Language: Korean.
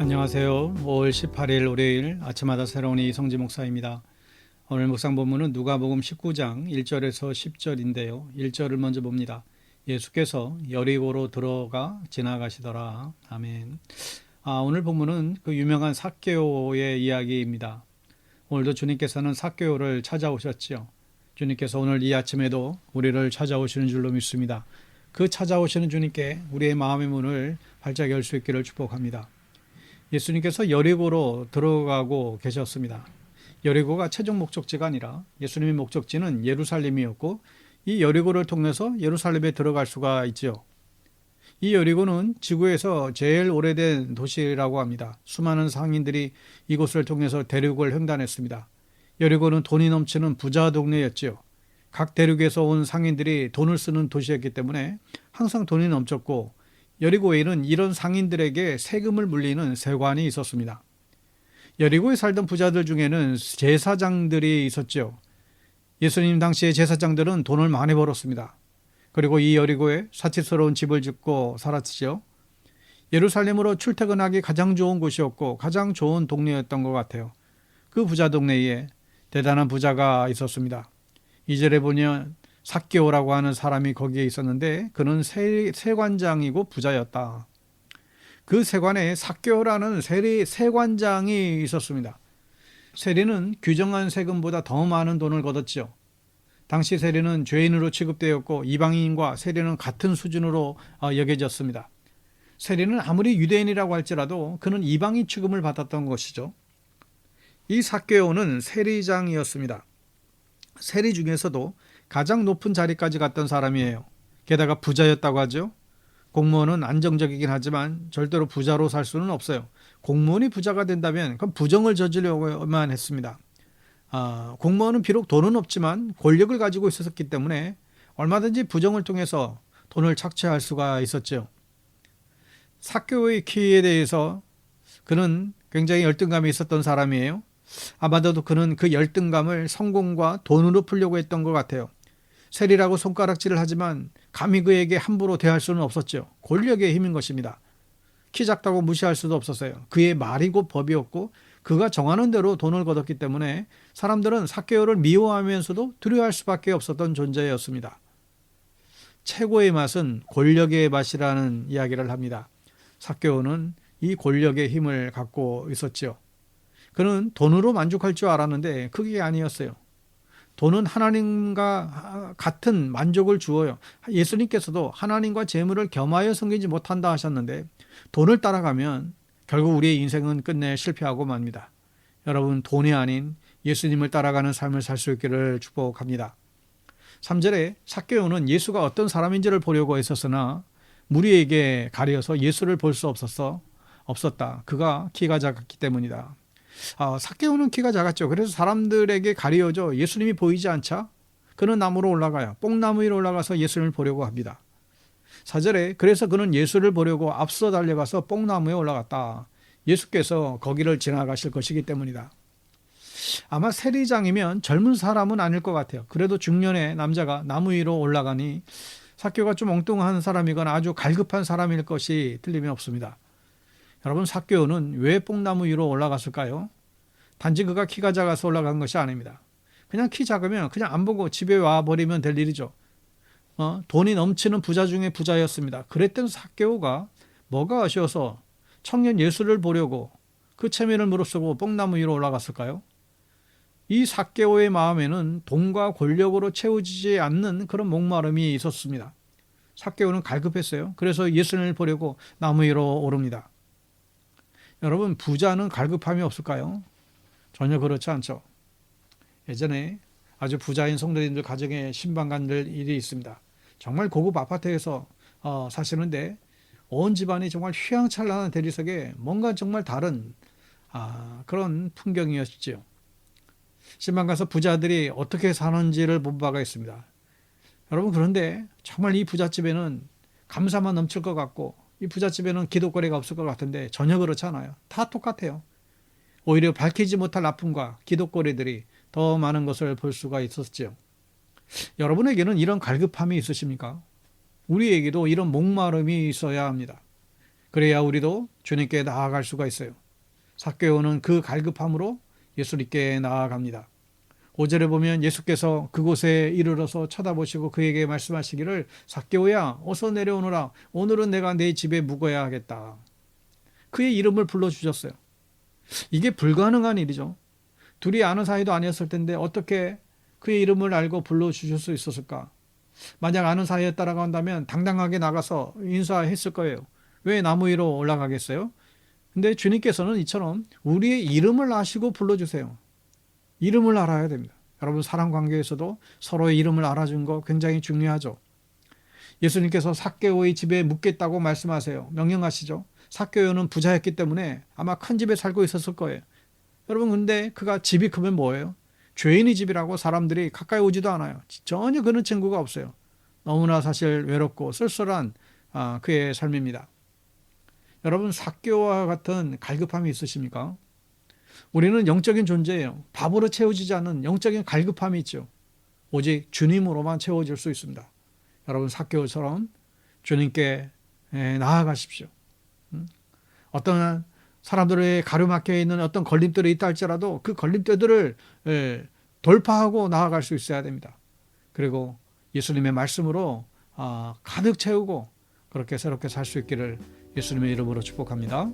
안녕하세요. 5월 18일 월요일 아침마다 새로운 이성지 목사입니다. 오늘 묵상 본문은 누가복음 19장 1절에서 10절인데요. 1절을 먼저 봅니다. 예수께서 여리고로 들어가 지나가시더라. 아멘. 오늘 본문은 그 유명한 삭개오의 이야기입니다. 오늘도 주님께서는 삭개오를 찾아오셨지요. 주님께서 오늘 이 아침에도 우리를 찾아오시는 줄로 믿습니다. 그 찾아오시는 주님께 우리의 마음의 문을 활짝 열 수 있기를 축복합니다. 예수님께서 여리고로 들어가고 계셨습니다. 여리고가 최종 목적지가 아니라 예수님의 목적지는 예루살렘이었고 이 여리고를 통해서 예루살렘에 들어갈 수가 있죠. 이 여리고는 지구에서 제일 오래된 도시라고 합니다. 수많은 상인들이 이곳을 통해서 대륙을 횡단했습니다. 여리고는 돈이 넘치는 부자 동네였지요. 각 대륙에서 온 상인들이 돈을 쓰는 도시였기 때문에 항상 돈이 넘쳤고 여리고에는 이런 상인들에게 세금을 물리는 세관이 있었습니다. 여리고에 살던 부자들 중에는 제사장들이 있었죠. 예수님 당시의 제사장들은 돈을 많이 벌었습니다. 그리고 이 여리고에 사치스러운 집을 짓고 살았죠. 예루살렘으로 출퇴근하기 가장 좋은 곳이었고 가장 좋은 동네였던 것 같아요. 그 부자 동네에 대단한 부자가 있었습니다. 2절에 보면 삭개오라고 하는 사람이 거기에 있었는데 그는 세관장이고 부자였다. 그 세관에 삭개오라는 세관장이 있었습니다. 세리는 규정한 세금보다 더 많은 돈을 거뒀죠. 당시 세리는 죄인으로 취급되었고 이방인과 세리는 같은 수준으로 여겨졌습니다. 세리는 아무리 유대인이라고 할지라도 그는 이방인 취급을 받았던 것이죠. 이 삭개오는 세리장이었습니다. 세리 중에서도 가장 높은 자리까지 갔던 사람이에요. 게다가 부자였다고 하죠. 공무원은 안정적이긴 하지만 절대로 부자로 살 수는 없어요. 공무원이 부자가 된다면 그럼 부정을 저지르려고만 했습니다. 공무원은 비록 돈은 없지만 권력을 가지고 있었기 때문에 얼마든지 부정을 통해서 돈을 착취할 수가 있었죠. 삭개오의 키에 대해서 그는 굉장히 열등감이 있었던 사람이에요. 아마도 그는 그 열등감을 성공과 돈으로 풀려고 했던 것 같아요. 세리라고 손가락질을 하지만 감히 그에게 함부로 대할 수는 없었죠. 권력의 힘인 것입니다. 키 작다고 무시할 수도 없었어요. 그의 말이 곧 법이었고 그가 정하는 대로 돈을 거뒀기 때문에 사람들은 삭개오를 미워하면서도 두려워할 수밖에 없었던 존재였습니다. 최고의 맛은 권력의 맛이라는 이야기를 합니다. 삭개오는 이 권력의 힘을 갖고 있었죠. 그는 돈으로 만족할 줄 알았는데 그게 아니었어요. 돈은 하나님과 같은 만족을 주어요. 예수님께서도 하나님과 재물을 겸하여 섬기지 못한다 하셨는데 돈을 따라가면 결국 우리의 인생은 끝내 실패하고 맙니다. 여러분, 돈이 아닌 예수님을 따라가는 삶을 살 수 있기를 축복합니다. 3절에 삭개오는 예수가 어떤 사람인지를 보려고 했었으나 무리에게 가려서 예수를 볼 수 없었다. 그가 키가 작았기 때문이다. 삭개오는 키가 작았죠. 그래서 사람들에게 가려져 예수님이 보이지 않자 그는 나무로 올라가요. 뽕나무 위로 올라가서 예수님을 보려고 합니다. 4절에 그래서 그는 예수를 보려고 앞서 달려가서 뽕나무에 올라갔다. 예수께서 거기를 지나가실 것이기 때문이다. 아마 세리장이면 젊은 사람은 아닐 것 같아요. 그래도 중년의 남자가 나무 위로 올라가니 삭개오가 좀 엉뚱한 사람이거나 아주 갈급한 사람일 것이 틀림이 없습니다. 여러분, 삭개오는 왜 뽕나무 위로 올라갔을까요? 단지 그가 키가 작아서 올라간 것이 아닙니다. 그냥 키 작으면 그냥 안 보고 집에 와버리면 될 일이죠. 돈이 넘치는 부자 중에 부자였습니다. 그랬던 삭개오가 뭐가 아쉬워서 청년 예수를 보려고 그 체면을 무릅쓰고 뽕나무 위로 올라갔을까요? 이 삭개오의 마음에는 돈과 권력으로 채워지지 않는 그런 목마름이 있었습니다. 삭개오는 갈급했어요. 그래서 예수님을 보려고 나무 위로 오릅니다. 여러분, 부자는 갈급함이 없을까요? 전혀 그렇지 않죠. 예전에 아주 부자인 성도님들 가정에 신방간들 일이 있습니다. 정말 고급 아파트에서 사시는데 온 집안이 정말 휘황찬란한 대리석에 뭔가 정말 다른 그런 풍경이었죠. 신방 가서 부자들이 어떻게 사는지를 본 바가 있습니다. 여러분, 그런데 정말 이 부잣집에는 감사만 넘칠 것 같고 이 부잣집에는 기도거리가 없을 것 같은데 전혀 그렇지 않아요. 다 똑같아요. 오히려 밝히지 못할 아픔과 기도거리들이 더 많은 것을 볼 수가 있었죠. 여러분에게는 이런 갈급함이 있으십니까? 우리에게도 이런 목마름이 있어야 합니다. 그래야 우리도 주님께 나아갈 수가 있어요. 삭개오는 그 갈급함으로 예수님께 나아갑니다. 5절에 보면 예수께서 그곳에 이르러서 쳐다보시고 그에게 말씀하시기를 삭개오야 어서 내려오너라. 오늘은 내가 내 집에 묵어야 하겠다. 그의 이름을 불러주셨어요. 이게 불가능한 일이죠. 둘이 아는 사이도 아니었을 텐데 어떻게 그의 이름을 알고 불러주실 수 있었을까? 만약 아는 사이였다라고 한다면 당당하게 나가서 인사했을 거예요. 왜 나무 위로 올라가겠어요? 근데 주님께서는 이처럼 우리의 이름을 아시고 불러주세요. 이름을 알아야 됩니다. 여러분 사람 관계에서도 서로의 이름을 알아준 거 굉장히 중요하죠. 예수님께서 삭개오의 집에 묵겠다고 말씀하세요. 명령하시죠. 삭개오는 부자였기 때문에 아마 큰 집에 살고 있었을 거예요. 여러분 근데 그가 집이 크면 뭐예요? 죄인의 집이라고 사람들이 가까이 오지도 않아요. 전혀 그런 친구가 없어요. 너무나 사실 외롭고 쓸쓸한 그의 삶입니다. 여러분 삭개오와 같은 갈급함이 있으십니까? 우리는 영적인 존재예요. 밥으로 채워지지 않는 영적인 갈급함이 있죠. 오직 주님으로만 채워질 수 있습니다. 여러분 삭개오처럼 주님께 나아가십시오. 어떤 사람들의 가로막혀 있는 어떤 걸림돌이 있다 할지라도 그 걸림돌들을 돌파하고 나아갈 수 있어야 됩니다. 그리고 예수님의 말씀으로 가득 채우고 그렇게 새롭게 살 수 있기를 예수님의 이름으로 축복합니다.